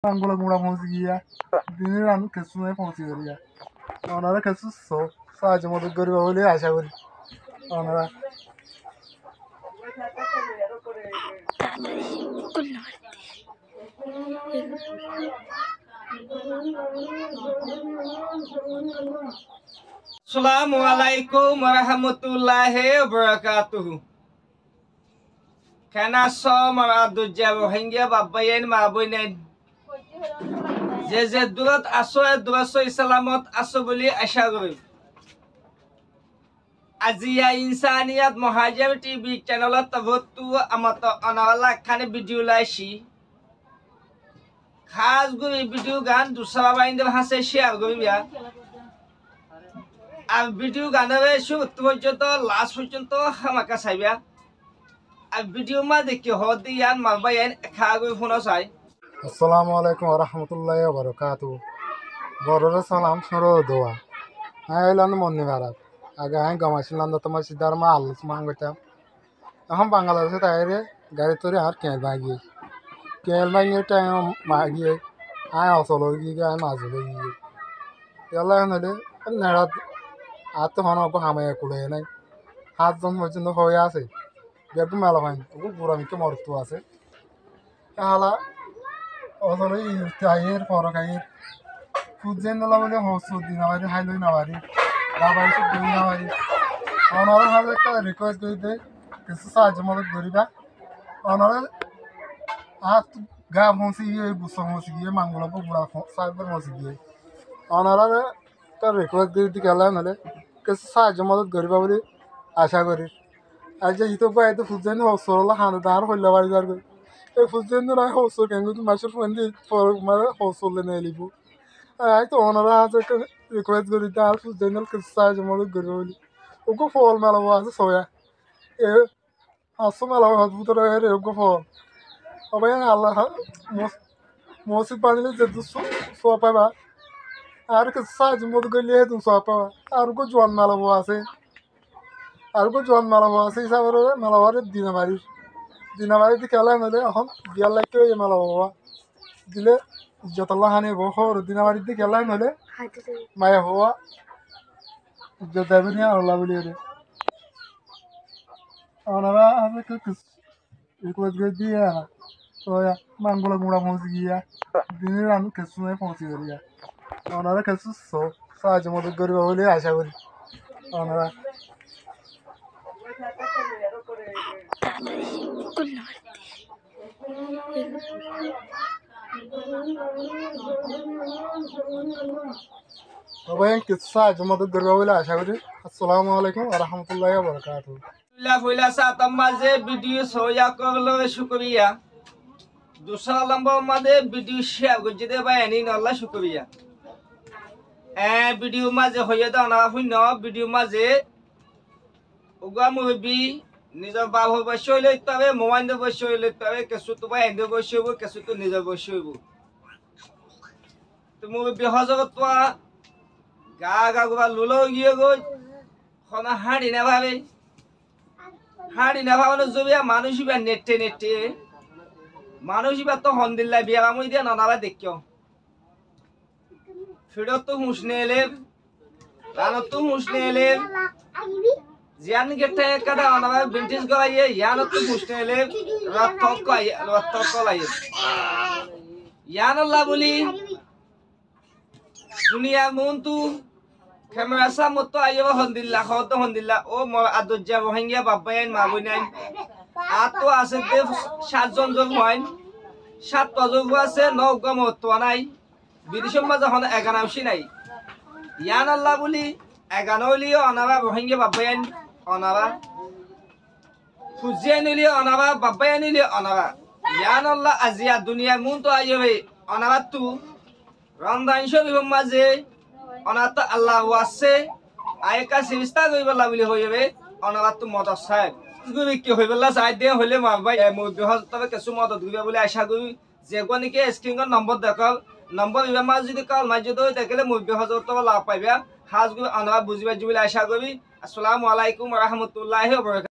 Angola gura musigia, dinheiro que isso não é conseguiria. Ona hora que isso só, sabe, mo do gori boli acha boli. Ona hora. Assalamualaikum warahmatullahi wabarakatuh. Kana so maradu jabo hingia babayen mabuinen. Je durat aso duraso islamat aso boli asha kori. Azia insaniyat muhajir TV channel tabottu amato anawala khane video laishi. खास गई video गान दूसरा बाइंदे भाषा share करी बिया अब video गाना में शुरू पर्यंत लास्ट पर्यंत हमाका साइबिया अब वीडियो में देखिए हो दियान मारबा यान खागो फोन साइ Assalamualaikum warahmatullahi wabarakatuh. Borora salam soro doa. Ailan monni barat. Aga han gamashilan da tamasi dharma allus mangota. Aham Bangladesh tayre gari tori har kel bagi. Kel bagi time magi. Ai osologi ga mazologi. Yalla nade nara ato hono ko hamaya kule nai. Hatzon mojindo hoya ase. Bebu malavan. Ugu pura mikko mortu ase. Hala osologi tayer poro kayer. Fujen la bole hoso dinawari hailo nawari. Dabai su dinawari. Onara har ekta request kori de. Kisu sahaଯ୍ୟ মদত করিবা অনরে আত গা মসি গিয়ে বুসো মসি গিয়ে মাঙ্গলা বুড়া cyber মসি গিয়ে অনরে তার রিকোয়েস্ট দিয়ে দি গেলা নলে কিছু সাহায্য মদত করিবা বলে আশা করি আর যে ইতো পাই তো ফুজেন হসরলা হান দার হইলা বাড়ি দার এই ফুজেন না হসর কেন তো মাসের ফোন দি মানে হসরলে নে লিবু আই তো অনরা আজ একটা রিকোয়েস্ট করি তার ফুজেন কিছু সাহায্য মদত করিবা বলে ওগো ফল মেলাবো আছে সোয়া এ Asum ala hadbuto ere ugo fo. Abayan Allah mosi panile jedu so pa ba. Ar ke saj mod gele tu so pa. Ar go jon mala bo ase. Ar go jon mala bo ase sabare mala ware dinamari. Dinamari di kala mele ahon dialla ke ye mala bo. Dile jatalla hane bo hor dinamari di kala mele. Maya ho. Jadabini Allah bilere. Onara ase ke request कर दिया है तो या मांगोला गुड़ा पहुंच गया दिने रात कैसे नहीं पहुंची गया ओनरा कैसे सो साज मदद करी बोले आशा करी ओनरा तो भाई किस साज मदद करी बोले आशा करी अस्सलाम वालेकुम व रहमतुल्लाहि व बरकातहू फैला सात माजे वीडियो सोया करलो शुक्रिया दूसरा लंबा मादे वीडियो शेयर कर दे बायनी नल्ला शुक्रिया ए वीडियो माजे होय दा ना हुन वीडियो माजे उगा मुबी निजर बाबो बसोले तबे मोबाइल दे बसोले तबे केसु तो बायनी बसोबो केसु तो निजर बसोबो तो मुबी हजरत तो गा गुबा लुलो गियो गो खना हाडी ना भाबे हाड़ी ना भावना जबिया मानुषिबा नेटे मानुषिबा तो हंदिल्ला बिया मुई दिया ननाबा देखियो फिडो तो हुसनेले रानो तो हुसनेले जियान गेटे kada ननाबा विंटेज गलाये यानो तो हुसनेले रत्तक लाये यान अल्लाह बोली दुनिया मुंतु Kamera sama tu ayo hondilla khoto hondilla o mo adojja bohingia babayen mabuinen ato ase de 7 জন জন হইন 7 তজগু আছে 9 গম তো নাই বিদেশের মাঝে হন 11 নাই ইয়ান আল্লাহ বলি 11 লিও অনাবা bohingia babayen অনাবা ফুজিয়ে নিলিও অনাবা babayen লিও অনাবা ইয়ান আল্লাহ আজিয়া দুনিয়া মুন তো আyo অনাবা তু রমজান শরীফের মাঝে অনাতা আল্লাহ ওয়াসে আয়কা সিস্তা কইবলা বলি হইবে অনাবাত মদত সাহেব গুবি কি হইবলা সাই দে হইলে মারবাই মই বিহজ তবে কিছু মদত দিবে বলে আশা করি যে কোনিকে স্ক্রিনের নম্বর দেখাও নম্বর ইবা মাঝ যদি কল মাঝ যদি দেখলে মই বিহজ তবে লাভ পাইবা হাজ গু অনাবা বুঝিবা বলে আশা করি আসসালামু আলাইকুম ওয়া রাহমাতুল্লাহি ওয়া বারাকাতুহু।